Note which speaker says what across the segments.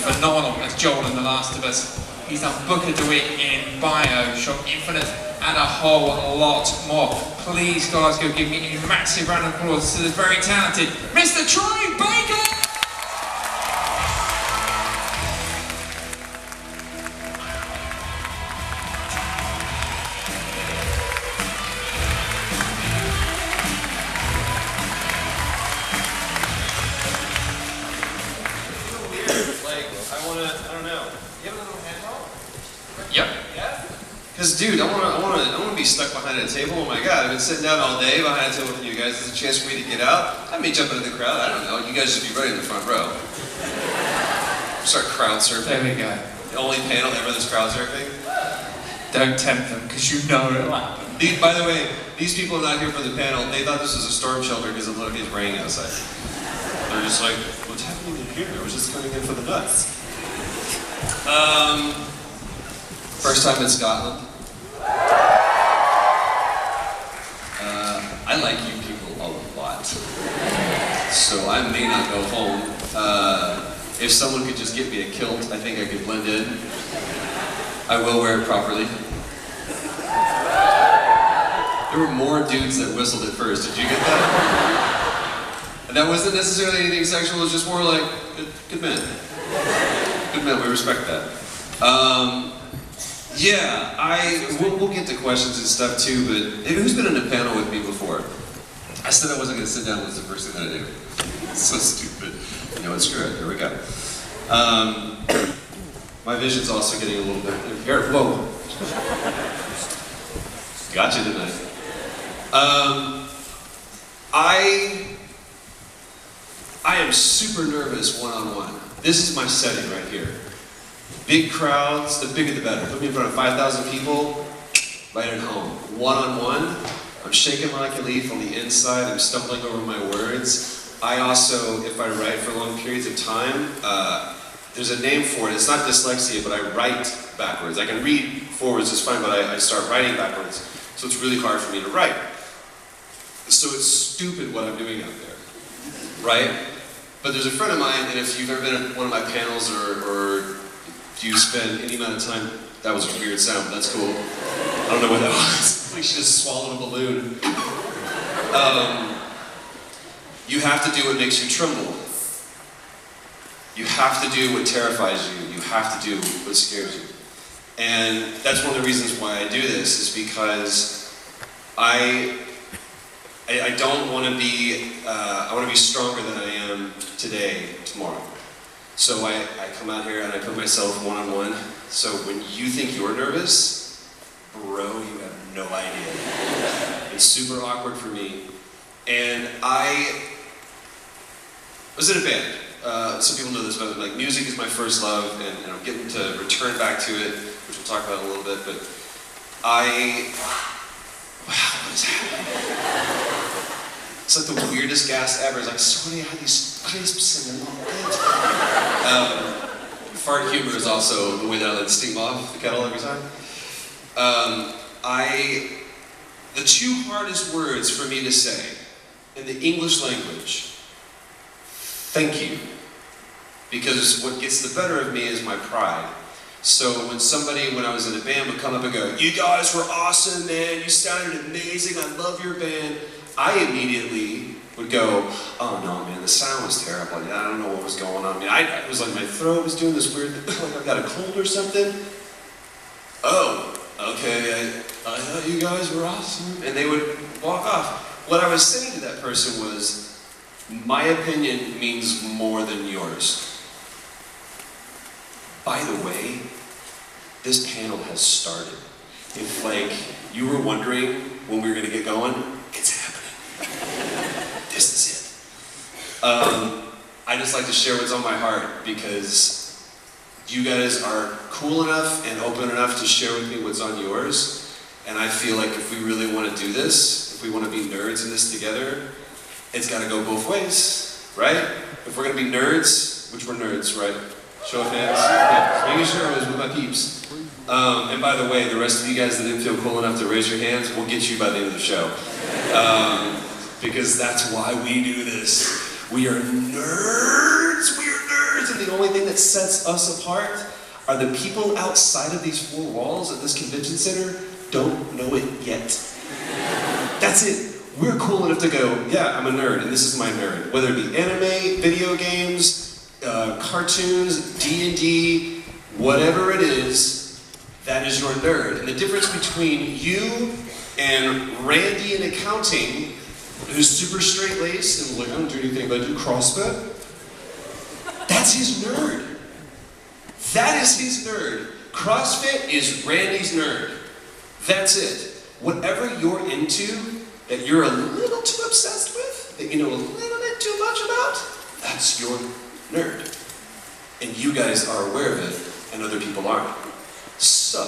Speaker 1: phenomenal as Joel in The Last of Us. He's done Booker DeWitt in Bioshock Infinite and a whole lot more. Please, guys, go give me a massive round of applause to the very talented Mr. Troy Baker!
Speaker 2: Because, dude, I wanna be stuck behind a table. Oh my God, I've been sitting down all day behind a table with you guys. There's a chance for me to get out. I may jump into the crowd. I don't know. You guys should be right in the front row. Start crowd surfing.
Speaker 1: There we go.
Speaker 2: The only panel ever that's crowd surfing.
Speaker 1: Don't tempt them, because you know it'll happen.
Speaker 2: By the way, these people are not here for the panel. They thought this was a storm shelter because it looked like it's raining outside. They're just like, what's happening in here? I was just coming in for the nuts. First time in Scotland. I like you people a lot, so I may not go home. If someone could just get me a kilt, I think I could blend in. I will wear it properly. There were more dudes that whistled at first, did you get that? And that wasn't necessarily anything sexual, it was just more like, good men. Good men, we respect that. Yeah, we'll get to questions and stuff too, but who's been in a panel with me before? I said I wasn't going to sit down, was the first thing that I did. It's so stupid. You know what, screw it, here we go. My vision's also getting a little bit impaired. Whoa. Gotcha tonight. I am super nervous one-on-one. This is my setting right here. Big crowds, the bigger the better. Put me in front of 5,000 people, right at home. One-on-one, I'm shaking like a leaf on the inside, I'm stumbling over my words. I also, if I write for long periods of time, there's a name for it. It's not dyslexia, but I write backwards. I can read forwards just fine, but I start writing backwards. So it's really hard for me to write. So it's stupid what I'm doing out there, right? But there's a friend of mine, and if you've ever been at one of my panels or you spend any amount of time, that was a weird sound, but that's cool. I don't know what that was. Like she just swallowed a balloon. You have to do what makes you tremble. You have to do what terrifies you. You have to do what scares you. And that's one of the reasons why I do this, is because I don't want to be, I want to be stronger than I am today, tomorrow. So I come out here and I put myself one-on-one. So when you think you're nervous, bro, you have no idea. It's super awkward for me. And I was in a band. Some people know this, but like music is my first love, and I'm getting to return back to it, which we'll talk about in a little bit, but wow, what is happening? It's like the weirdest gas ever. It's like, sorry, I had these crisps and they're not good. Fart humor is also the way that I let steam off the kettle every time. The two hardest words for me to say in the English language, thank you. Because what gets the better of me is my pride. So when somebody, when I was in a band, would come up and go, you guys were awesome, man, you sounded amazing, I love your band, I immediately would go, oh no, man, the sound was terrible. I don't know what was going on. I mean, it was like my throat was doing this weird, like I got a cold or something. Oh, okay, I thought you guys were awesome. And they would walk off. What I was saying to that person was, my opinion means more than yours. By the way, this panel has started. If like you were wondering when we were going to get going, it's happening. This is it. I just like to share what's on my heart because you guys are cool enough and open enough to share with me what's on yours. And I feel like if we really want to do this, if we want to be nerds in this together, it's got to go both ways, right? If we're going to be nerds, which we're nerds, right? Show of hands. Yeah, making sure I was with my peeps. And by the way, the rest of you guys that didn't feel cool enough to raise your hands, we'll get you by the end of the show. Because that's why we do this. We are nerds. We are nerds. nerds, and the only thing that sets us apart are the people outside of these four walls at this convention center don't know it yet. That's it. We're cool enough to go, yeah, I'm a nerd, and this is my nerd. Whether it be anime, video games, cartoons, D&D, whatever it is, that is your nerd. And the difference between you and Randy in accounting, who's super straight-laced and like, I don't do anything but I do CrossFit, that's his nerd. That is his nerd. CrossFit is Randy's nerd. That's it. Whatever you're into, that you're a little too obsessed with, that you know a little bit too much about, that's your nerd. And you guys are aware of it, and other people aren't. So,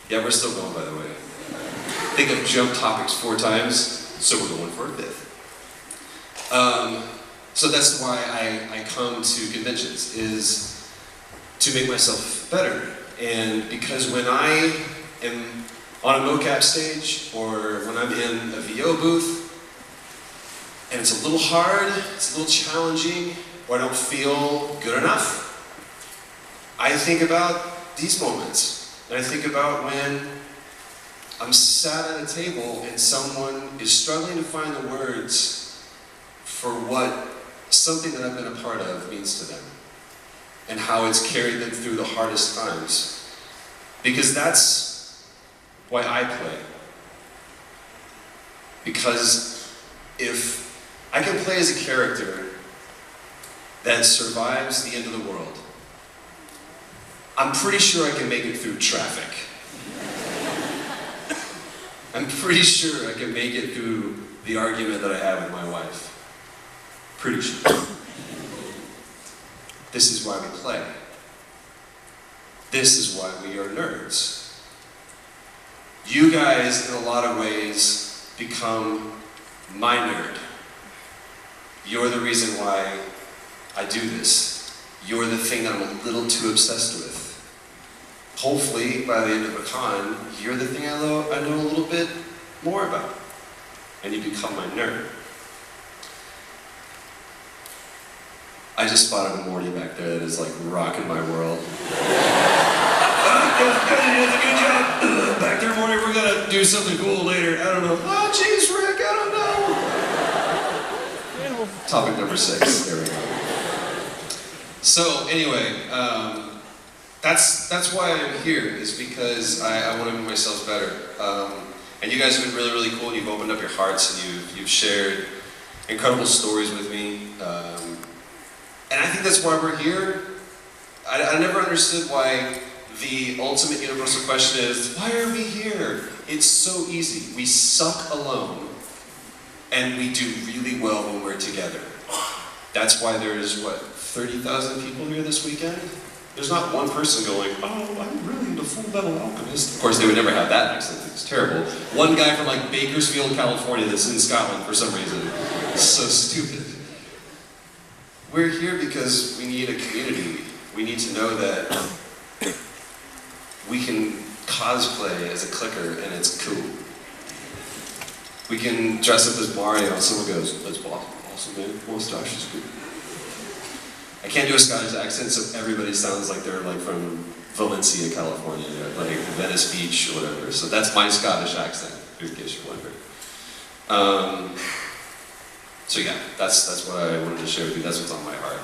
Speaker 2: yeah, we're still going, by the way. I think I've jumped topics 4 times, so we're going for a 5th. So that's why I come to conventions, is to make myself better. And because when I am on a mocap stage, or when I'm in a VO booth, and it's a little hard, it's a little challenging, or I don't feel good enough, I think about these moments. And I think about when I'm sat at a table and someone is struggling to find the words for what something that I've been a part of means to them, and how it's carried them through the hardest times. Because that's why I play. Because if I can play as a character that survives the end of the world, I'm pretty sure I can make it through traffic. I'm pretty sure I can make it through the argument that I have with my wife. Pretty sure. This is why we play. This is why we are nerds. You guys, in a lot of ways, become my nerd. You're the reason why I do this. You're the thing that I'm a little too obsessed with. Hopefully, by the end of a con, you're the thing I know a little bit more about. And you become my nerd. I just spotted a Morty back there that is like rocking my world. Good job. Back there, Morty, we're gonna do something cool later. I don't know. Oh, jeez, Rick, I don't know. Topic number 6, there we go. So, anyway, that's why I'm here, is because I want to make myself better. And you guys have been really, really cool. You've opened up your hearts and you've shared incredible stories with me. And I think that's why we're here. I never understood why the ultimate universal question is, why are we here? It's so easy. We suck alone, and we do really well when we're together. That's why there's, 30,000 people here this weekend? There's not one person going, oh, I'm really into Full Metal Alchemist. Of course, they would never have that accent. It's terrible. One guy from like Bakersfield, California that's in Scotland for some reason. It's so stupid. We're here because we need a community. We need to know that we can cosplay as a clicker and it's cool. We can dress up as Mario and someone goes, that's awesome, man. Mustache is good. I can't do a Scottish accent, so everybody sounds like they're like from Valencia, California, like Venice Beach or whatever. So that's my Scottish accent, in case you're wondering. So yeah, that's what I wanted to share with you. That's what's on my heart.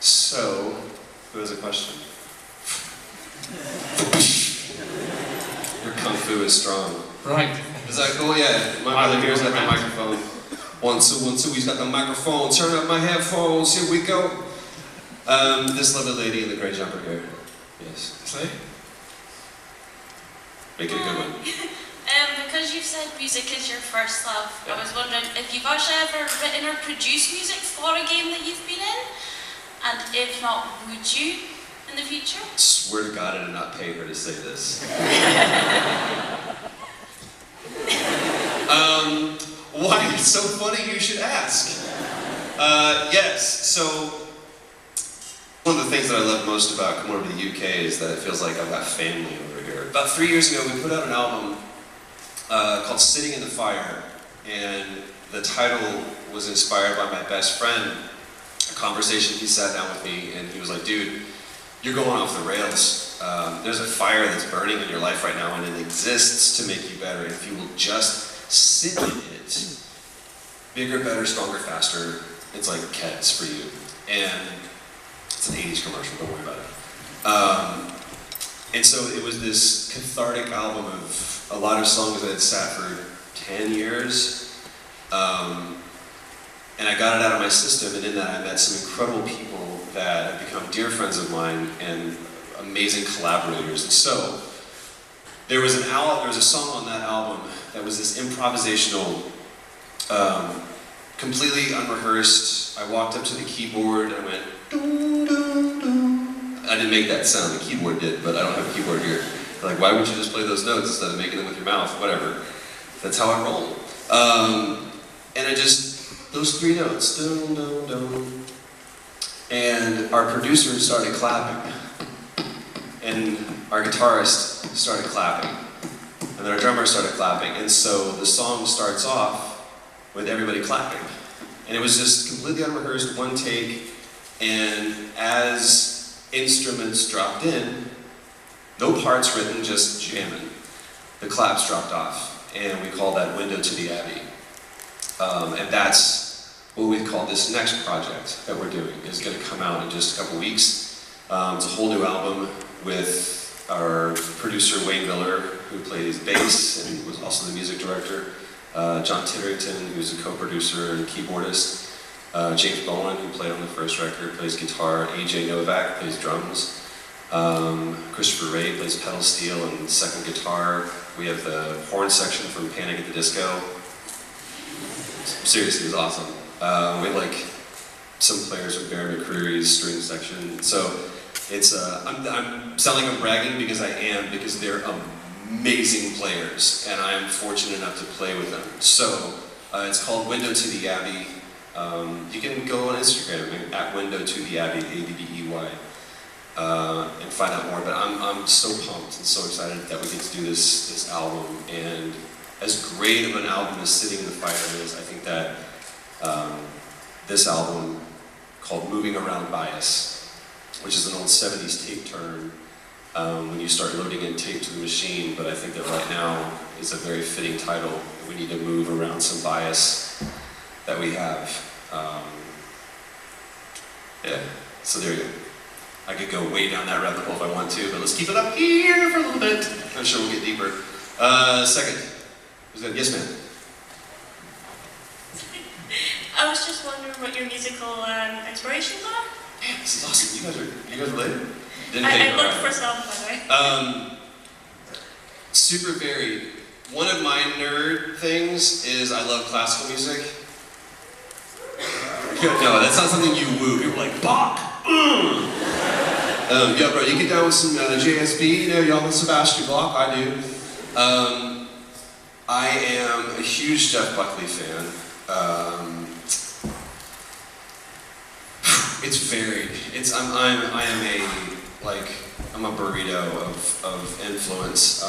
Speaker 2: So, who has a question? Your kung fu is strong.
Speaker 1: Right.
Speaker 2: Is that cool? Yeah. My brother here's got the microphone. 1, 2, 1, 2. He's got the microphone. Turn up my headphones. Here we go. This lovely lady in the gray jumper here. Yes.
Speaker 1: See?
Speaker 2: Make it a good one.
Speaker 3: Because you've said music is your first love, I was wondering if you've actually ever written or produced music for a game that you've been in? And if not, would you in the future?
Speaker 2: Swear to God I did not pay her to say this. Why? It's so funny you should ask. Yes, so one of the things that I love most about coming over to the UK is that it feels like I've got family over here. About 3 years ago we put out an album called Sitting in the Fire, and the title was inspired by my best friend, a conversation, he sat down with me and he was like, dude, you're going off the rails. There's a fire that's burning in your life right now and it exists to make you better. And if you will just sit in it, bigger, better, stronger, faster, it's like Keds for you. And it's an 80s commercial, don't worry about it. And so it was this cathartic album of a lot of songs that had sat for 10 years. And I got it out of my system, and in that I met some incredible people that have become dear friends of mine and amazing collaborators. And so there was a song on that album that was this improvisational, completely unrehearsed. I walked up to the keyboard and I went, doo, doo, doo. I didn't make that sound, the keyboard did, but I don't have a keyboard here. They're like, why would you just play those notes instead of making them with your mouth? Whatever. That's how I roll. And I just, those three notes, dum, dum, dum. And our producer started clapping. And our guitarist started clapping. And then our drummer started clapping. And so the song starts off with everybody clapping. And it was just completely unrehearsed, one take. And as instruments dropped in, no parts written, just jamming, the claps dropped off. And we call that Window to the Abbey. And that's what we call this next project that we're doing. It's going to come out in just a couple weeks. It's a whole new album with our producer Wayne Miller, who plays bass and was also the music director. John Titterington, who's a co-producer and keyboardist. James Bowen, who played on the first record, plays guitar. AJ Novak plays drums. Christopher Ray plays pedal steel and second guitar. We have the horn section from Panic at the Disco. Seriously, it was awesome. We had like some players with Barry McCreary's string section. So it's, I'm sound like I'm bragging because I am, because they're amazing players and I'm fortunate enough to play with them. So it's called Window to the Abbey. You can go on Instagram at Window to the Abbey, A-B-B-E-Y, and find out more. But I'm so pumped and so excited that we get to do this album. And as great of an album as Sitting in the Fire is, I think that this album called Moving Around Bias, which is an old 70s tape term when you start loading in tape to the machine, but I think that right now is a very fitting title. We need to move around some bias that we have. Yeah, so there you go. I could go way down that rabbit hole if I want to, but let's keep it up here for a little bit. I'm sure we'll get deeper. Second. Who's that? Yes, ma'am.
Speaker 4: I was just wondering what your musical inspirations are.
Speaker 2: Man, this is awesome. You guys related?
Speaker 4: I looked for some, by the way.
Speaker 2: Super varied. One of my nerd things is I love classical music. No, that's not something you woo. People are like, Bach! Yeah, bro, you get down with some JSB, you know, Johann Sebastian Bach, I do. I am a huge Jeff Buckley fan. It's varied. I'm a burrito of influence.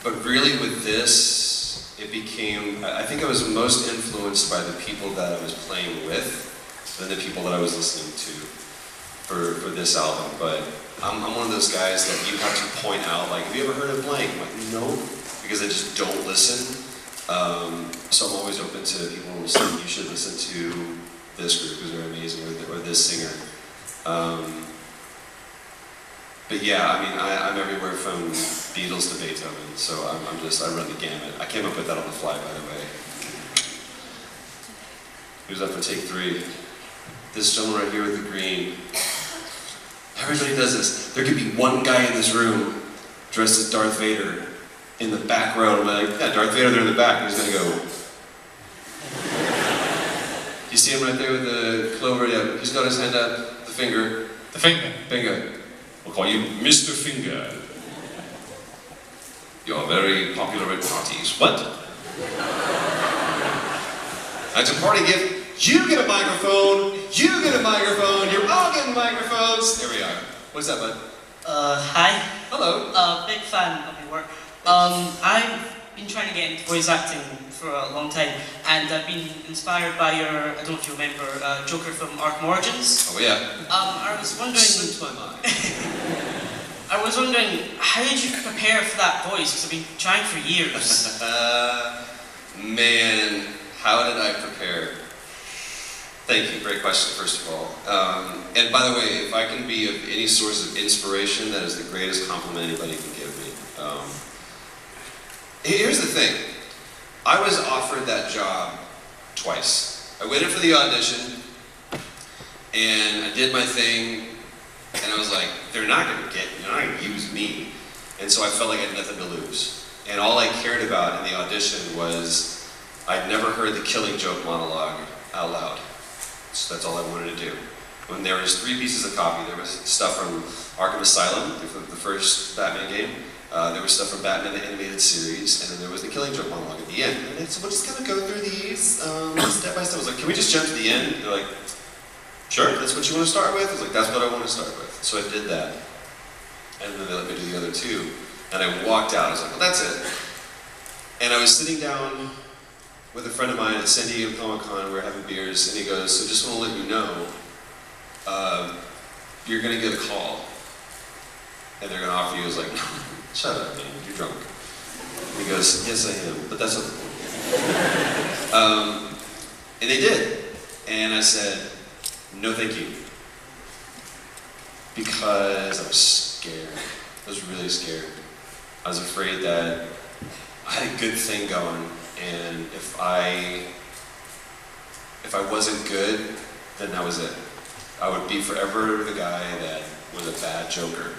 Speaker 2: But really with this, it became, I think I was most influenced by the people that I was playing with than the people that I was listening to for this album. But I'm one of those guys that you have to point out, like, have you ever heard of blank? I'm like, no, because I just don't listen. So I'm always open to people saying you should listen to this group because they're amazing, or this singer. But yeah, I mean, I'm everywhere from Beatles to Beethoven, so I run the gamut. I came up with that on the fly, by the way. Who's up for take 3? This gentleman right here with the green. Everybody does this. There could be one guy in this room dressed as Darth Vader in the back row, and I'm like, yeah, Darth Vader, they're in the back, and he's gonna go. You see him right there with the clover? Yeah, he's got his hand up, the finger.
Speaker 1: The finger.
Speaker 2: Finger. We'll call you Mr. Finger. You're very popular at parties. What? That's a party gift. You get a microphone. You get a microphone. You're all getting microphones. There we are. What's that, bud?
Speaker 5: Hi.
Speaker 2: Hello.
Speaker 5: Big fan of your work. I been trying to get into voice acting for a long time, and I've been inspired by your, I don't know if you remember, Joker from Arkham Origins.
Speaker 2: Oh yeah.
Speaker 5: I was wondering,
Speaker 2: Slipped my mind.
Speaker 5: I was wondering, how did you prepare for that voice? Because I've been trying for years.
Speaker 2: Man, how did I prepare? Thank you, great question, first of all. And by the way, if I can be of any source of inspiration, that is the greatest compliment anybody can give me. Here's the thing, I was offered that job twice. I went in for the audition, and I did my thing, and I was like, they're not gonna use me. And so I felt like I had nothing to lose. And all I cared about in the audition was, I'd never heard the Killing Joke monologue out loud. So that's all I wanted to do. When there was 3 pieces of copy, there was stuff from Arkham Asylum, the first Batman game. There was stuff from Batman the Animated Series, and then there was the Killing Joke monologue at the end. And so we'll just kind of go through these step by step. I was like, can we just jump to the end? They're like, sure, that's what you want to start with? I was like, that's what I want to start with. So I did that. And then they let me do the other 2. And I walked out. I was like, well, that's it. And I was sitting down with a friend of mine at San Diego Comic-Con. We were having beers, and he goes, so just want to let you know, you're going to get a call. And they're going to offer you. I was like, shut up, man, you're drunk. He goes, yes, I am, but that's okay. And they did. And I said, no, thank you. Because I was scared. I was really scared. I was afraid that I had a good thing going, and if I wasn't good, then that was it. I would be forever the guy that was a bad Joker.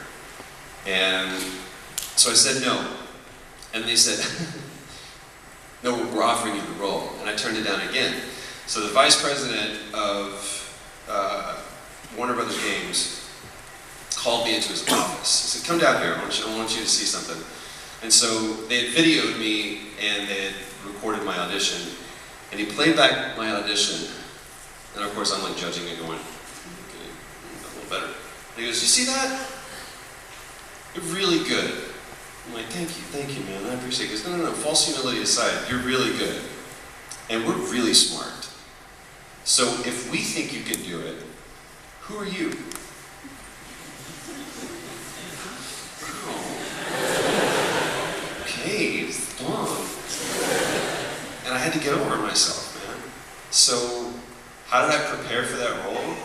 Speaker 2: And so I said no. And they said, no, we're offering you the role. And I turned it down again. So the vice president of Warner Brothers Games called me into his office. He said, come down here, I want you to see something. And so they had videoed me and they had recorded my audition. And he played back my audition. And of course I'm like judging it going, okay, a little better. And he goes, you see that? You're really good. I'm like, thank you, man, I appreciate it. He goes, no, false humility aside, you're really good. And we're really smart. So if we think you can do it, who are you? Okay, and I had to get over myself, man. So how did I prepare for that role?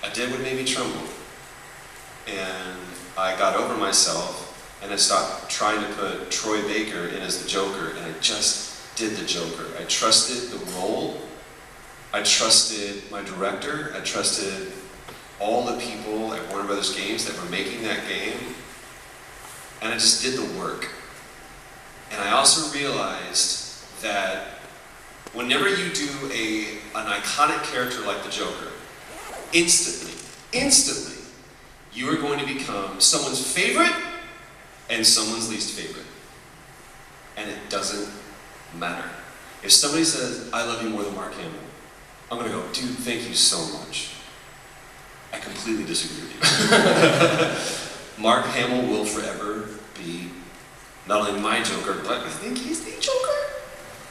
Speaker 2: I did what made me tremble. And I got over myself, and I stopped trying to put Troy Baker in as the Joker, and I just did the Joker. I trusted the role. I trusted my director. I trusted all the people at Warner Brothers Games that were making that game. And I just did the work. And I also realized that whenever you do an iconic character like the Joker, instantly, you are going to become someone's favorite and someone's least favorite. And it doesn't matter. If somebody says, I love you more than Mark Hamill, I'm going to go, dude, thank you so much. I completely disagree with you. Mark Hamill will forever be not only my Joker, but I think he's the Joker.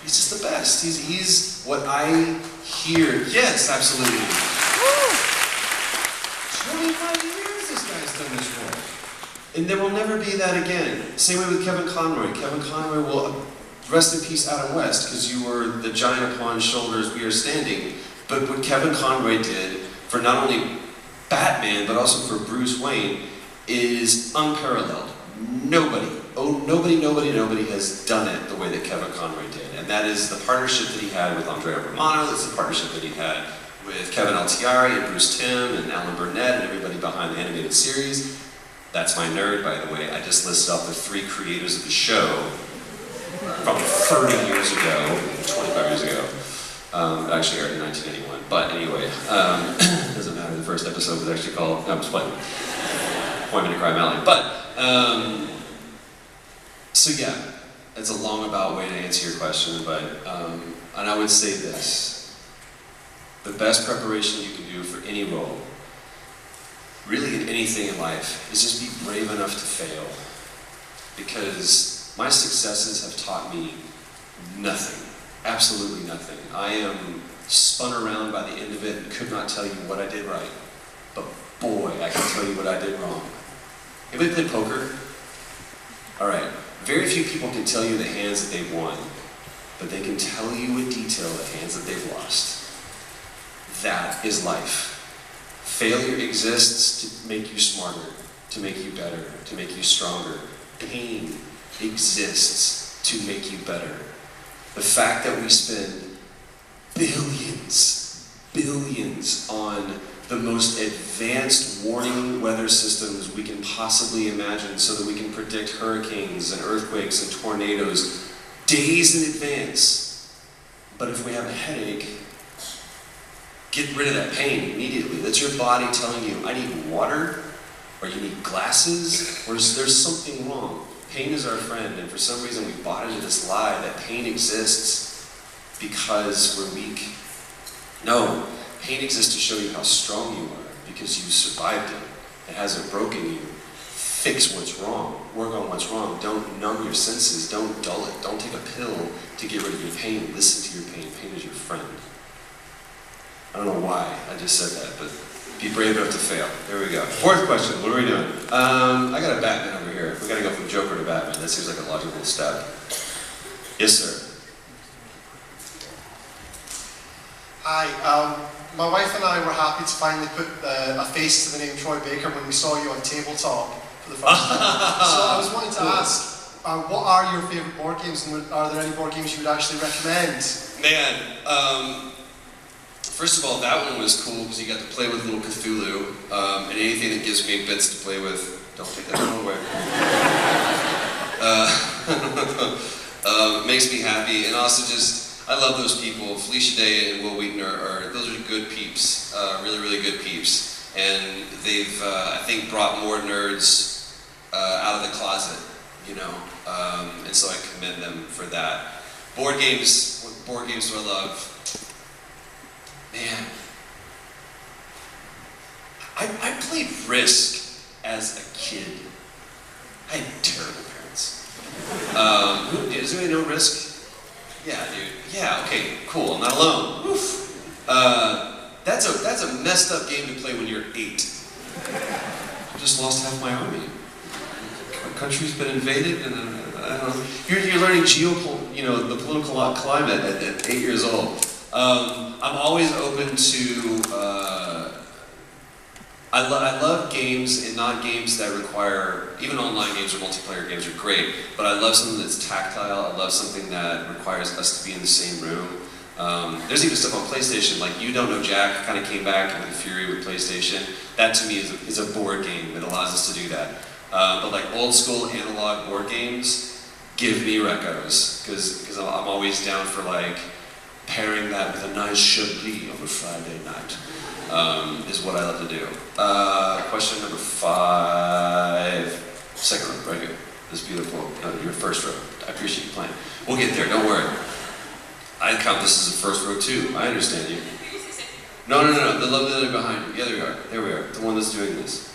Speaker 2: He's just the best. He's what I hear. Yes, absolutely. 25 years this guy's done this role. And there will never be that again. Same way with Kevin Conroy. Kevin Conroy will, rest in peace Adam West, because you were the giant upon whose shoulders we are standing. But what Kevin Conroy did for not only Batman, but also for Bruce Wayne, is unparalleled. Nobody has done it the way that Kevin Conroy did. And that is the partnership that he had with Andrea Romano, it's the partnership that he had with Kevin Altieri and Bruce Timm and Alan Burnett and everybody behind the animated series. That's my nerd, by the way. I just listed off the 3 creators of the show from 30 years ago, 25 years ago. It actually aired in 1981. But anyway, doesn't matter. The first episode was actually called, no, I'm just playing. Appointment to Crime Alley. But, so yeah, it's a long about way to answer your question, but, and I would say this. The best preparation you can do for any role, really in anything in life, is just be brave enough to fail. Because My successes have taught me nothing, absolutely nothing. I am spun around by the end of it and could not tell you what I did right. But boy, I can tell you what I did wrong. Anybody play poker? All right, very few people can tell you the hands that they've won, but they can tell you with detail the hands that they've lost. That is life. Failure exists to make you smarter, to make you better, to make you stronger. Pain exists to make you better. The fact that we spend billions on the most advanced warning weather systems we can possibly imagine so that we can predict hurricanes and earthquakes and tornadoes days in advance. But if we have a headache, get rid of that pain immediately. That's your body telling you, I need water, or you need glasses, or there's something wrong. Pain is our friend, and for some reason we bought into this lie that pain exists because we're weak. No, pain exists to show you how strong you are because you survived it. It hasn't broken you. Fix what's wrong. Work on what's wrong. Don't numb your senses. Don't dull it. Don't take a pill to get rid of your pain. Listen to your pain. Pain is your friend. I don't know why I just said that, but be brave enough to fail. There we go. Fourth question. What are we doing? I got a Batman over here. We got to go from Joker to Batman. That seems like a logical step. Yes, sir.
Speaker 6: Hi. My wife and I were happy to finally put a face to the name Troy Baker when we saw you on Tabletop for the first time. So I was wanting to ask, what are your favourite board games, and are there any board games you would actually recommend?
Speaker 2: Man, first of all, that one was cool because you got to play with little Cthulhu, and anything that gives me bits to play with, don't take that wrong way. Makes me happy, and also just, I love those people. Felicia Day and Will Wheaton those are good peeps, really good peeps, and they've, I think, brought more nerds out of the closet, you know, and so I commend them for that. Board games, what board games do I love? Man, I played Risk as a kid. I had terrible parents. Does anybody know Risk? Yeah, dude. Yeah, okay, cool. I'm not alone. That's a messed up game to play when you're 8. I just lost half my army. My country's been invaded, and I don't know. You're learning the political climate at 8 years old. I'm always open to. I love games and not games that require, even online games or multiplayer games are great, but I love something that's tactile. I love something that requires us to be in the same room. There's even stuff on PlayStation, like You Don't Know Jack kind of came back with fury with PlayStation. That to me is a board game that allows us to do that. But like old school analog board games, give me recos, because I'm always down for like pairing that with a nice Chablis on a Friday night. Is what I love to do. Question number 5. Second row, right here. This beautiful, your first row. I appreciate you playing. We'll get there, don't worry. I count this as a first row too. I understand you. No. The lovely lady behind you. Yeah, there we are. There we are. The one that's doing this.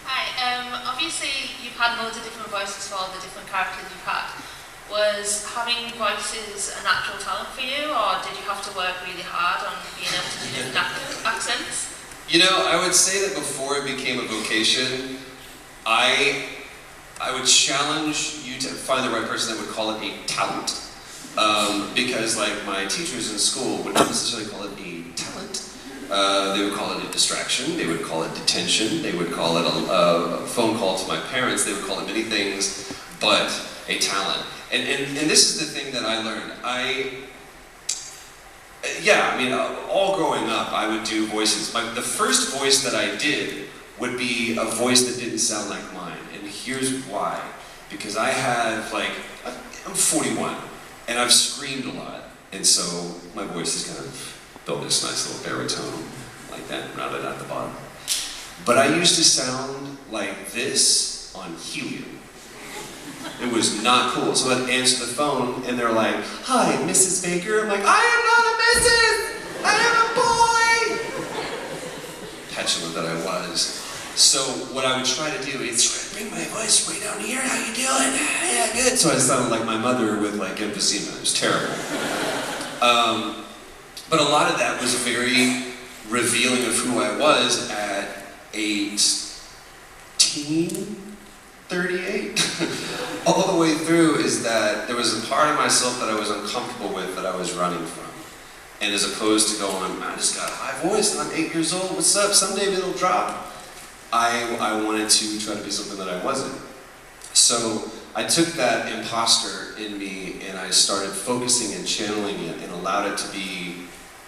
Speaker 7: Hi. Obviously, you've had loads of different voices for all the different characters you've had. Was having voices a natural talent for you, or did you have to work really hard on being able to do different accents?
Speaker 2: You know, I would say that before it became a vocation, I would challenge you to find the right person that would call it a talent. Because like my teachers in school would not necessarily call it a talent. They would call it a distraction, they would call it detention, they would call it a phone call to my parents, they would call it many things, but a talent. And this is the thing that I learned. All growing up, I would do voices. The first voice that I did would be a voice that didn't sound like mine. And here's why. Because I'm 41, and I've screamed a lot. And so my voice is kind of built this nice little baritone, like that, rounded at the bottom. But I used to sound like this on helium. It was not cool. So I'd answer the phone, and they're like, "Hi, Mrs. Baker." I'm like, "I am not a Mrs. I am a boy." Petulant that I was. So what I would try to do is bring my voice way down here. How you doing? Yeah, good. So I sounded like my mother with like emphysema. It was terrible. But a lot of that was very revealing of who I was at 38. All the way through is that there was a part of myself that I was uncomfortable with that I was running from. And as opposed to going, I just got a high voice and I'm 8 years old, what's up, someday it'll drop. I wanted to try to be something that I wasn't. So I took that imposter in me and I started focusing and channeling it and allowed it to be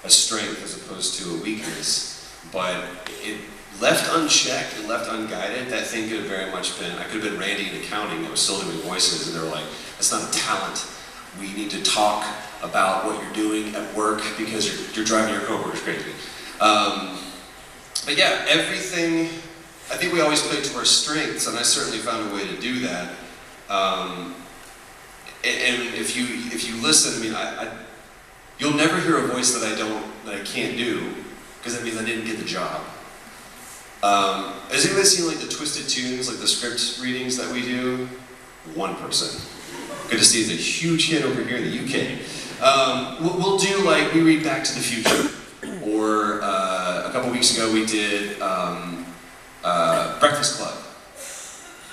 Speaker 2: a strength as opposed to a weakness. But it left unchecked, it left unguided, that thing could have very much been, I could have been Randy in accounting that was still doing voices, and they were like, that's not a talent. We need to talk about what you're doing at work because you're driving your coworkers crazy. But yeah, everything, I think we always play to our strengths, and I certainly found a way to do that. And if you listen, I mean, you'll never hear a voice that I can't do, because that means I didn't get the job. Has anybody seen like the Twisted Tunes, like the script readings that we do? One person. Good to see there's a huge hit over here in the UK. We'll do like, we read Back to the Future, or a couple weeks ago we did Breakfast Club.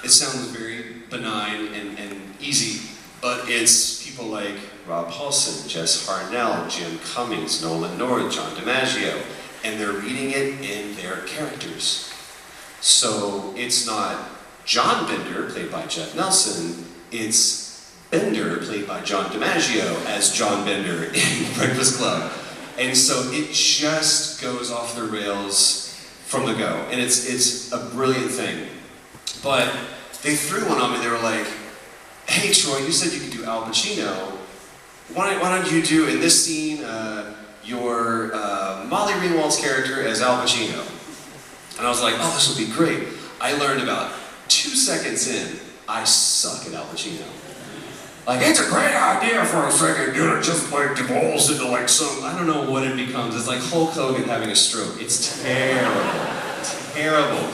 Speaker 2: It sounds very benign and easy, but it's people like Rob Paulson, Jess Harnell, Jim Cummings, Nolan North, John DiMaggio, and they're reading it in their characters. So it's not John Bender, played by Jeff Nelson, it's Bender, played by John DiMaggio, as John Bender in Breakfast Club. And so it just goes off the rails from the go. And it's a brilliant thing. But they threw one on me, they were like, hey Troy, you said you could do Al Pacino. Why don't you do, in this scene, your Molly Ringwald's character as Al Pacino? And I was like, oh, this will be great. I learned about 2 seconds in, I suck at Al Pacino. Like, it's a great idea for a second, and it just like devolves into like some, I don't know what it becomes. It's like Hulk Hogan having a stroke. It's terrible, terrible.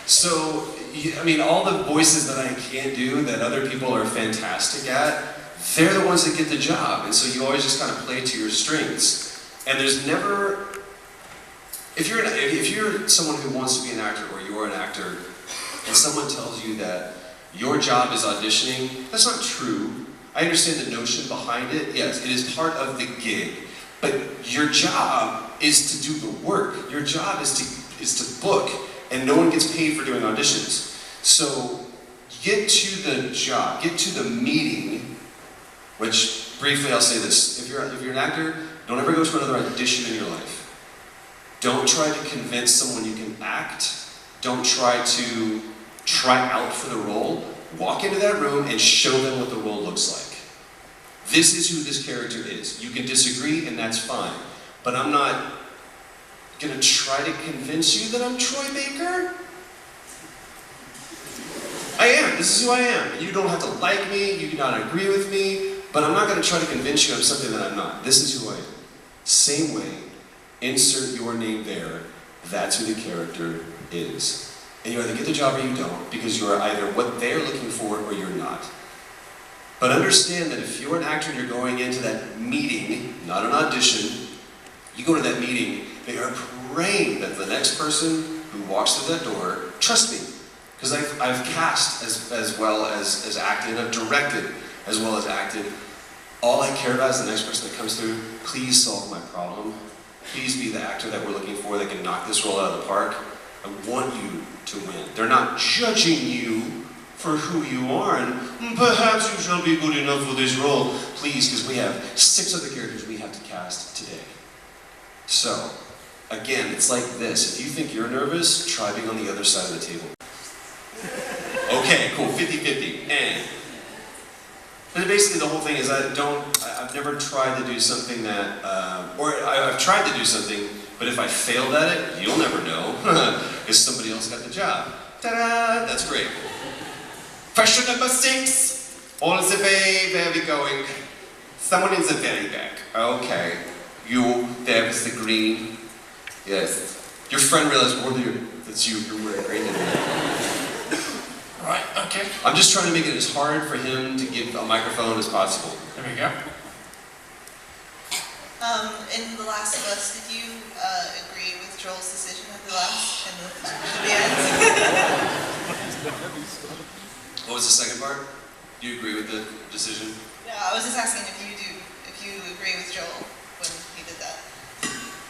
Speaker 2: So, I mean, all the voices that I can't do that other people are fantastic at, they're the ones that get the job. And so you always just kind of play to your strengths. And there's never, if you're someone who wants to be an actor or you're an actor, and someone tells you that your job is auditioning, that's not true. I understand the notion behind it. Yes, it is part of the gig. But your job is to do the work. Your job is to book, and no one gets paid for doing auditions. So get to the job, get to the meeting, which briefly I'll say this. If you're an actor, don't ever go to another audition in your life. Don't try to convince someone you can act. Don't try to try out for the role. Walk into that room and show them what the role looks like. This is who this character is. You can disagree and that's fine. But I'm not going to try to convince you that I'm Troy Baker. I am. This is who I am. You don't have to like me. You do not agree with me. But I'm not going to try to convince you I'm something that I'm not. This is who I am. Same way, insert your name there. That's who the character is. And you either get the job or you don't, because you are either what they're looking for or you're not. But understand that if you're an actor and you're going into that meeting, not an audition, you go to that meeting, they are praying that the next person who walks through that door, trust me, because I've cast as well as acted, I've directed as well as acted. All I care about is the next person that comes through, please solve my problem. Please be the actor that we're looking for that can knock this role out of the park. I want you to win. They're not judging you for who you are, and perhaps you shall be good enough for this role. Please, because we have 6 other characters we have to cast today. So, again, it's like this. If you think you're nervous, try being on the other side of the table. Okay, cool, 50-50. But basically the whole thing is I've never tried to do something that, I've tried to do something, but if I failed at it, you'll never know, because somebody else got the job. Ta-da! That's great. Question number 6. All the way, where are we going? Someone in the very back. Okay. You, there is the green. Yes. Your friend realized, that's you, you're wearing green today.
Speaker 1: Right, okay.
Speaker 2: I'm just trying to make it as hard for him to give a microphone as possible.
Speaker 1: There we go.
Speaker 8: In The Last of Us, did you agree with Joel's decision at the last and the end?
Speaker 2: What was the second part? Do you agree with the decision?
Speaker 8: Yeah, I was just asking if you agree with Joel when he did that.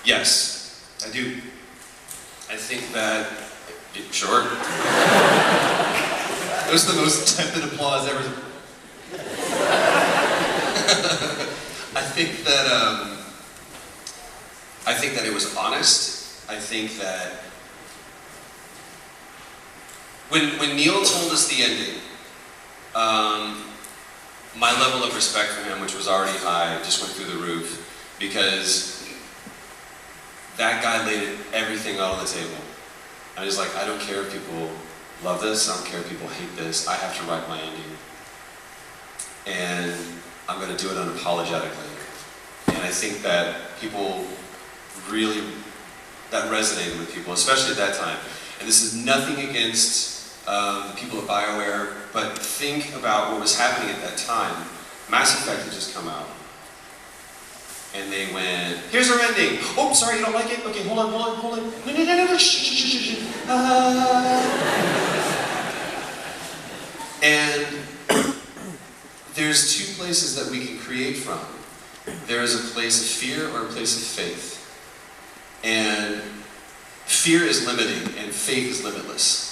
Speaker 2: Yes, I do. I think that, sure. That was the most tepid applause ever. I think that it was honest. I think that when Neil told us the ending, my level of respect for him, which was already high, just went through the roof, because that guy laid everything out on the table. And he's like, I don't care if people love this, I don't care if people hate this, I have to write my ending. And I'm going to do it unapologetically. And I think that people really, that resonated with people, especially at that time. And this is nothing against the people at BioWare, but think about what was happening at that time. Mass Effect had just come out. And they went, here's our ending. Oh, sorry, you don't like it? Okay, hold on. No, shh. And there's two places that we can create from. There is a place of fear or a place of faith. And fear is limiting and faith is limitless.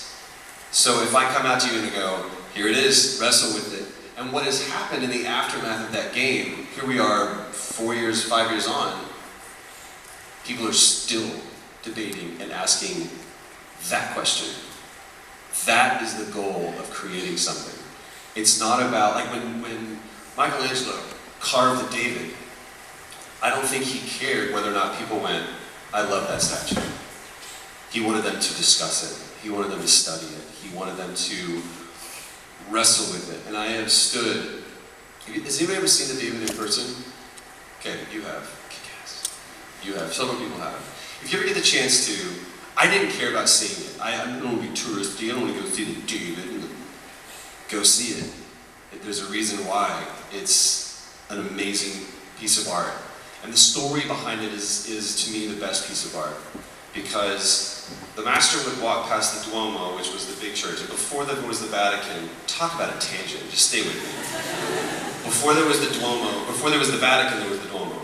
Speaker 2: So if I come out to you and go, here it is, wrestle with it. And what has happened in the aftermath of that game, here we are 4 years, 5 years on, people are still debating and asking that question. That is the goal of creating something. It's not about, like when Michelangelo carved the David, I don't think he cared whether or not people went, I love that statue. He wanted them to discuss it. He wanted them to study it. He wanted them to wrestle with it. And I have stood, has anybody ever seen the David in person? Okay, you have. Kick-ass. You have. Several people have. If you ever get the chance to, I didn't care about seeing it. I don't want to be touristy. I don't want to go see the David. Go see it. There's a reason why. It's an amazing piece of art. And the story behind it is to me the best piece of art. Because the master would walk past the Duomo, which was the big church, and before there was the Vatican, talk about a tangent, just stay with me. Before there was the Duomo, before there was the Vatican, there was the Duomo.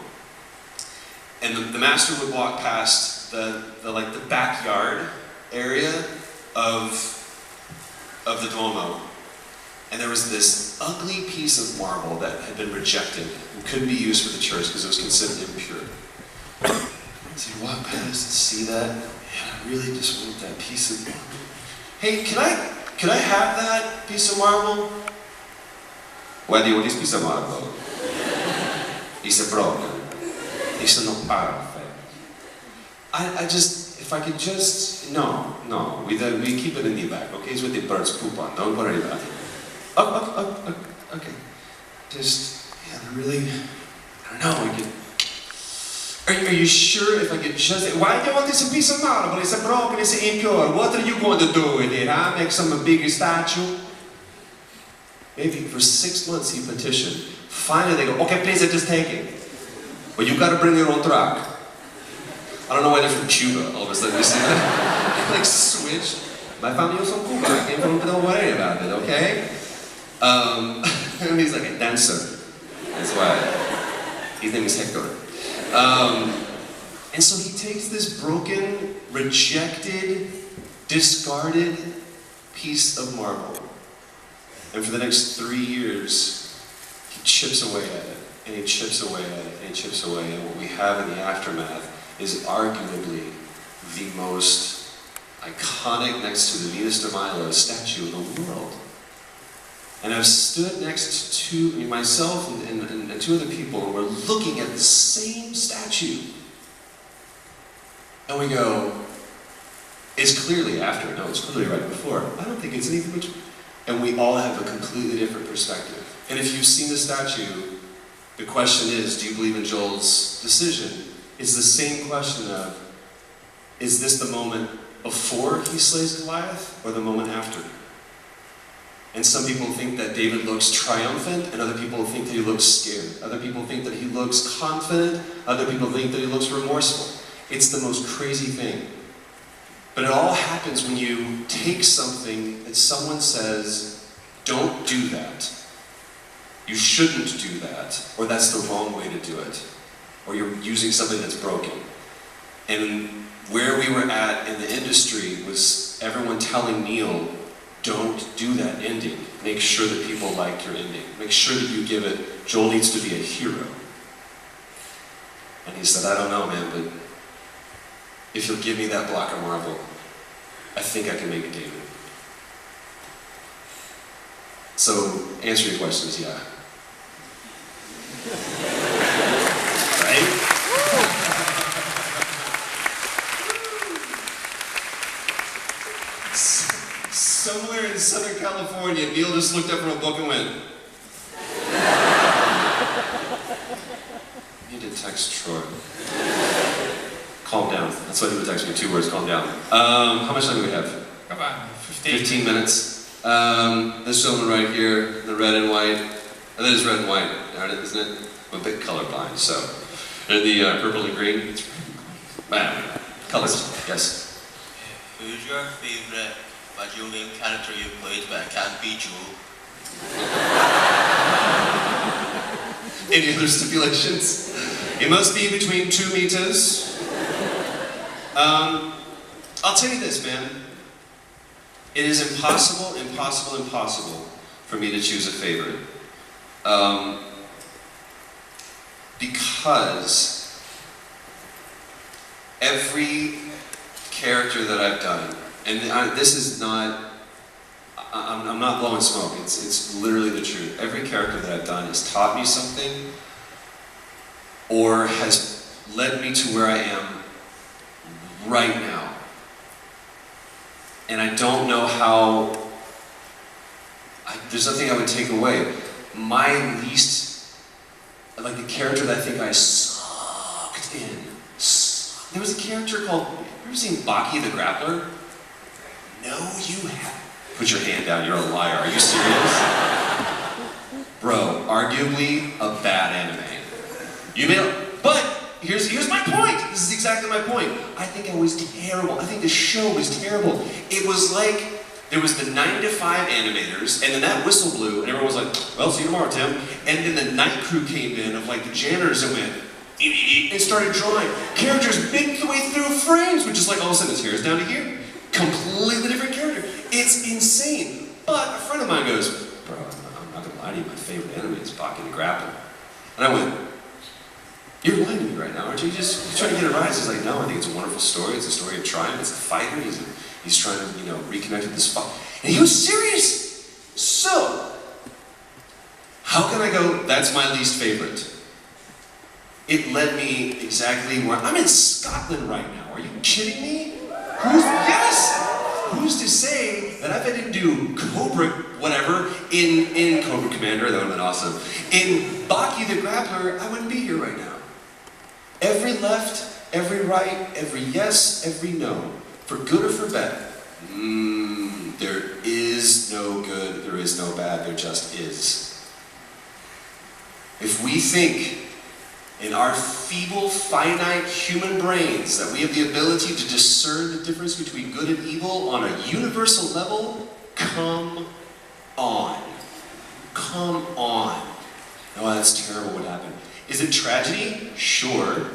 Speaker 2: And the master would walk past the backyard area of the Duomo. And there was this ugly piece of marble that had been rejected and couldn't be used for the church because it was considered impure. So you walk past and see that, and I really just want that piece of marble. Hey, can I have that piece of marble? Why do you want this piece of marble? It's broken. It's not perfect. I just, if I could just, no, we keep it in the back, okay? It's what the birds poop on, don't worry about it. Okay. Just, yeah, really, I don't know, we could. Are you sure if I could just, why do you want this piece of marble? It's broken, it's impure. What are you going to do with it, huh? Make some bigger statue? Maybe for 6 months he petitioned. Finally they go, okay, please, just take it. But you gotta bring your own truck. I don't know why they're from Cuba, all of a sudden, you see that? Like, switch. My family is from Cuba, I came from, don't worry about it, okay? And he's like a dancer. That's why. His name is Hector. And so he takes this broken, rejected, discarded piece of marble. And for the next 3 years, he chips away at it, and he chips away at it, and he chips away. And what we have in the aftermath is arguably the most iconic, next to the Venus de Milo statue in the world. And I've stood next to myself and two other people, and we're looking at the same statue. And we go, it's clearly after. No, it's clearly right before. I don't think it's anything between. And we all have a completely different perspective. And if you've seen the statue, the question is, do you believe in Joel's decision? It's the same question of, is this the moment before he slays Goliath, or the moment after? And some people think that David looks triumphant, and other people think that he looks scared. Other people think that he looks confident, other people think that he looks remorseful. It's the most crazy thing. But it all happens when you take something that someone says, don't do that. You shouldn't do that, or that's the wrong way to do it. Or you're using something that's broken. And where we were at in the industry was everyone telling Neil, don't do that ending. Make sure that people like your ending. Make sure that you give it, Joel needs to be a hero. And he said, I don't know, man, but if you'll give me that block of marble, I think I can make it David. So, answer your questions, yeah. Right? Somewhere in Southern California, Neil just looked up from a book and went, I need to text Troy. Calm down. That's what he would text me, 2 words, calm down. How much time do we have?
Speaker 1: About 15.
Speaker 2: 15 minutes. This gentleman right here, the red and white. That is red and white, isn't it? I'm a bit colorblind, so. And the purple and green. Man, colors, yes.
Speaker 9: Who's your favorite video game character you played, but it can't be Joe?
Speaker 2: Any other stipulations? It must be between 2 meters. I'll tell you this, man. It is impossible for me to choose a favorite. Because every character that I've done, and this is not, I'm not blowing smoke, it's literally the truth. Every character that I've done has taught me something or has led me to where I am right now. And I don't know how, there's nothing I would take away. My least, like the character that I think I sucked in, there was a character called, have you ever seen Baki the Grappler? No, you haven't. Put your hand down, you're a liar. Are you serious? Bro, arguably a bad anime. You may, but here's my point. This is exactly my point. I think I was terrible. I think the show was terrible. It was like, there was the 9 to 5 animators, and then that whistle blew, and everyone was like, well, see you tomorrow, Tim. And then the night crew came in of like the janitors and went, and started drawing characters midway through frames, which is like all of a sudden it's here, it's down to here. Completely different character. It's insane. But a friend of mine goes, bro, I'm not gonna lie to you, my favorite anime is Baki the Grappler. And I went, you're lying to me right now, aren't you? You're trying to get a rise. He's like, no, I think it's a wonderful story. It's a story of triumph. It's a fighter. He's trying to, reconnect with this fight. And he was serious. So, how can I go, that's my least favorite? It led me exactly where, I'm in Scotland right now. Are you kidding me? Who's to say that if I didn't do Cobra, whatever, in Cobra Commander, that would have been awesome. In Baki the Grappler, I wouldn't be here right now. Every left, every right, every yes, every no. For good or for bad. There is no good, there is no bad, there just is. If we think in our feeble, finite human brains that we have the ability to discern the difference between good and evil on a universal level, come on. Come on. Oh, that's terrible what happened. Is it tragedy? Sure.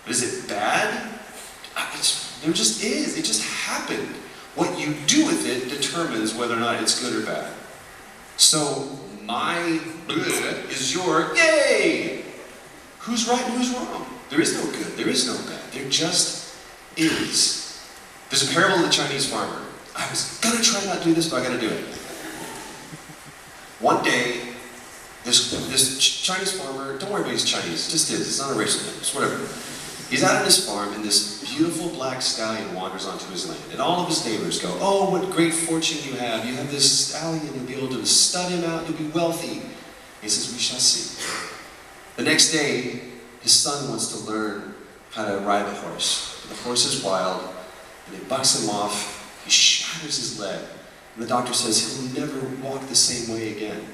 Speaker 2: But is it bad? There just is. It just happened. What you do with it determines whether or not it's good or bad. So, my good is your yay! Who's right and who's wrong? There is no good, there is no bad. There just is. There's a parable of the Chinese farmer. I was gonna try not to do this, but I gotta do it. One day, this Chinese farmer, don't worry about he's Chinese, it just is, it's not a racial thing, it's whatever. He's out on his farm and this beautiful black stallion wanders onto his land. And all of his neighbors go, oh, what great fortune you have. You have this stallion, you'll be able to stud him out, you'll be wealthy. He says, we shall see. The next day, his son wants to learn how to ride the horse. The horse is wild, and he bucks him off, he shatters his leg. And the doctor says he'll never walk the same way again.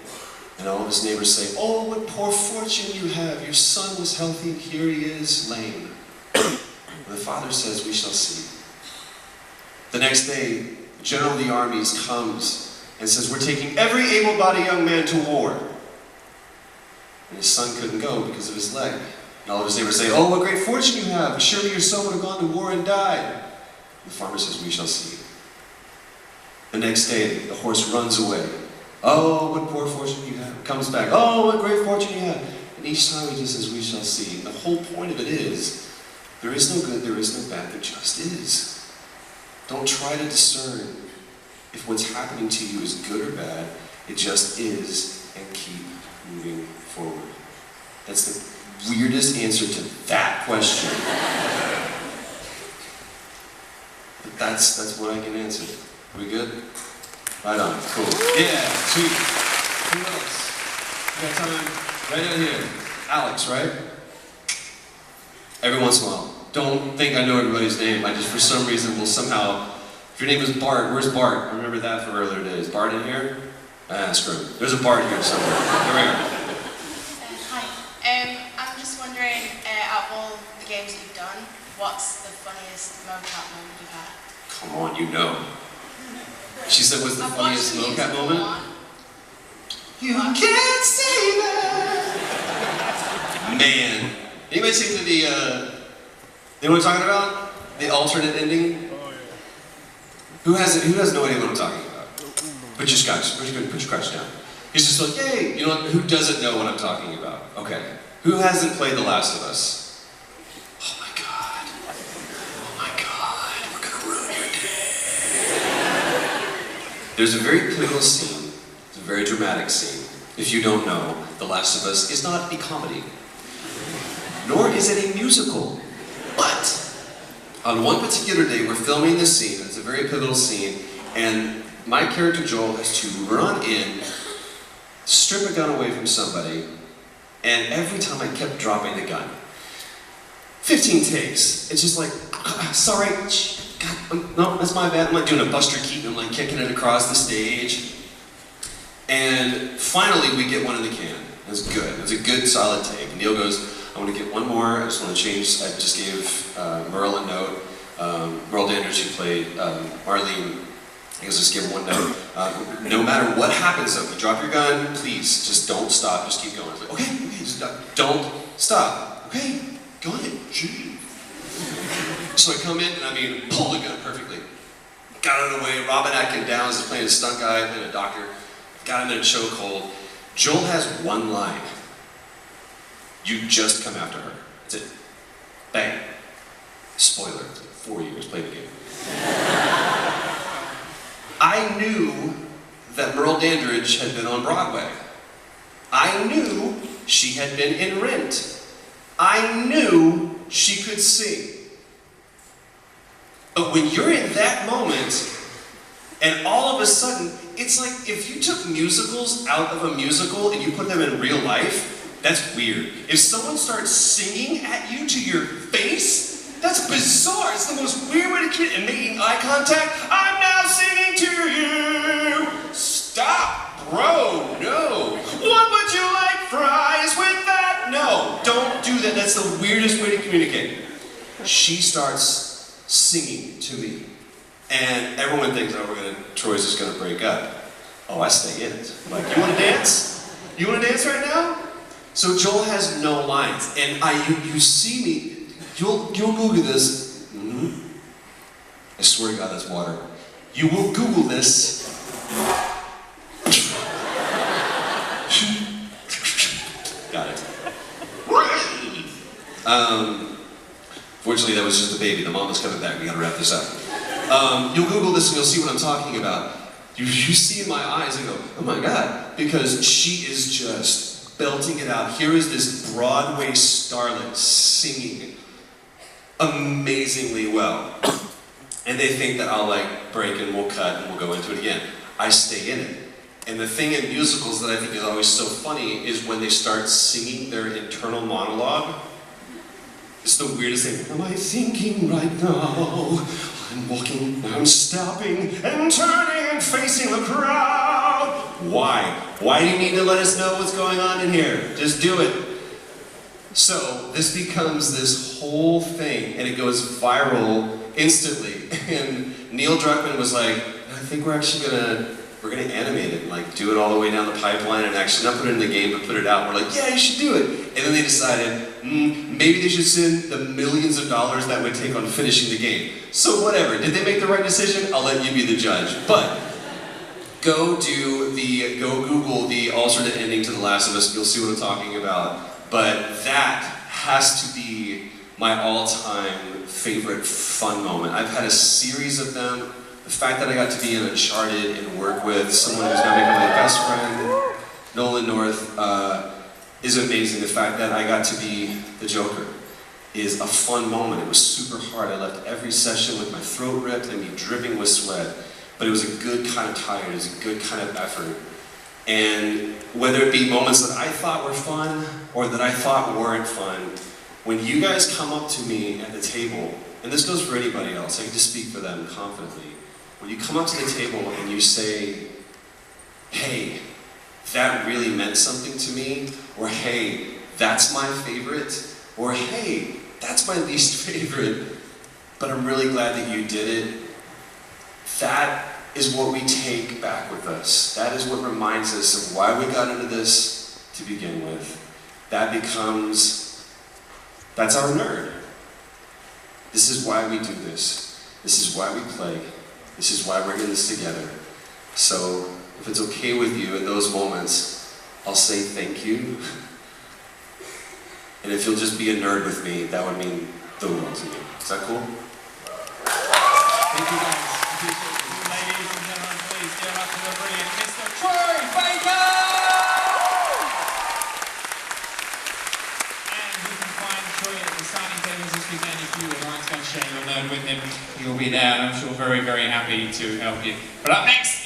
Speaker 2: And all of his neighbors say, oh, what poor fortune you have. Your son was healthy, and here he is, lame. And the father says, we shall see. The next day, the general of the armies comes and says, we're taking every able-bodied young man to war. And his son couldn't go because of his leg. And all of his neighbors say, oh, what great fortune you have. Surely your son would have gone to war and died. And the farmer says, we shall see. The next day, the horse runs away. Oh, what poor fortune you have. Comes back. Oh, what great fortune you have. And each time he just says, we shall see. And the whole point of it is, there is no good, there is no bad, there just is. Don't try to discern if what's happening to you is good or bad. It just is, and keep moving forward. That's the weirdest answer to that question. But that's what I can answer. Are we good? Right on, cool. Yeah, sweet. Who else? We got time right down here. Alex, right? Every once in a while. Don't think I know everybody's name. I just, for some reason, will somehow... If your name is Bart, where's Bart? I remember that from earlier days. Bart in here? Ah, screw him. There's a Bart here somewhere. Here we go.
Speaker 10: Hi. I'm just wondering, out of all the games that you've done, what's the funniest mocap moment you've had?
Speaker 2: Come on, you know. She said, what's the funniest mocap moment? You can't say that! Man. Anybody seen the, you know what I'm talking about? The alternate ending? Who has no idea what I'm talking about? Put your scratch down. He's just like, yay! You know, who doesn't know what I'm talking about? Okay. Who hasn't played The Last of Us? Oh my God. Oh my God. We're gonna ruin your day. There's a very pivotal scene. It's a very dramatic scene. If you don't know, The Last of Us is not a comedy. Nor is it a musical. But on one particular day, we're filming this scene. It's a very pivotal scene, and my character Joel has to run in, strip a gun away from somebody, and every time I kept dropping the gun. 15 takes. It's just like, sorry, God, no, that's my bad. I'm like doing a Buster Keaton. I'm like kicking it across the stage. And finally, we get one in the can. It's good. It's a good, solid take. And Neil goes, I want to get one more. I just want to change. I just gave Merle a note. Merle Dandridge, who played Marlene, I guess just give him one note. No matter what happens though, if you drop your gun, please, just don't stop, just keep going. I was like, okay, just don't stop. Okay, go ahead, shoot. So I come in and I mean, pull the gun perfectly. Got it away. Robin Atkin Downs is playing a stunt guy and a doctor. Got him in a chokehold. Joel has one line. You just come after her. That's it. Bang. Spoiler. 4 years. Play the game. I knew that Merle Dandridge had been on Broadway. I knew she had been in Rent. I knew she could sing. But when you're in that moment, and all of a sudden, it's like if you took musicals out of a musical and you put them in real life, that's weird. If someone starts singing at you to your face, that's bizarre. It's the most weird way to get and making eye contact. I'm now singing to you. Stop, bro, no. What would you like, fries with that? No, don't do that. That's the weirdest way to communicate. She starts singing to me. And everyone thinks, oh, Troy's just gonna break up. Oh, I stay in it. I'm like, you wanna dance? You wanna dance right now? So Joel has no lines, and you see me, you'll Google this. I swear to God, that's water. You will Google this. Got it. Fortunately, that was just a baby. The mom is coming back. We gotta wrap this up. You'll Google this and you'll see what I'm talking about. You see in my eyes and go, oh my God, because she is just belting it out. Here is this Broadway starlet singing amazingly well. And they think that I'll like break and we'll cut and we'll go into it again. I stay in it. And the thing in musicals that I think is always so funny is when they start singing their internal monologue. It's the weirdest thing. Am I thinking right now? I'm walking, I'm stopping, and turning I'm facing the crowd. Why? Why do you need to let us know what's going on in here? Just do it. So this becomes this whole thing, and it goes viral instantly. And Neil Druckmann was like, I think we're actually we're gonna animate it, like do it all the way down the pipeline and actually not put it in the game, but put it out. We're like, yeah, you should do it. And then they decided, maybe they should send the millions of dollars that would take on finishing the game. So whatever, did they make the right decision? I'll let you be the judge. But go Google the alternate ending to The Last of Us, you'll see what I'm talking about. But that has to be my all-time favorite fun moment. I've had a series of them. The fact that I got to be in Uncharted and work with someone who's now become my best friend, Nolan North, is amazing. The fact that I got to be the Joker is a fun moment. It was super hard. I left every session with my throat ripped and me dripping with sweat. But it was a good kind of tired, it was a good kind of effort. And whether it be moments that I thought were fun or that I thought weren't fun, when you guys come up to me at the table, and this goes for anybody else, I can just speak for them confidently. When you come up to the table and you say, hey, that really meant something to me, or hey, that's my favorite, or hey, that's my least favorite, but I'm really glad that you did it, that is what we take back with us. That is what reminds us of why we got into this to begin with. That's our nerd. This is why we do this. This is why we play. This is why we're in this together. So, if it's okay with you in those moments, I'll say thank you. And if you'll just be a nerd with me, that would mean the world to me. Is that cool?
Speaker 1: Thank you guys. Appreciate it. Ladies and gentlemen, please give up to the brilliant Mr. Troy Baker! And you can find Troy at the signing tables this weekend. If you would like to go share your nerd with him, he'll be there, and I'm sure very, very happy to help you. But up next,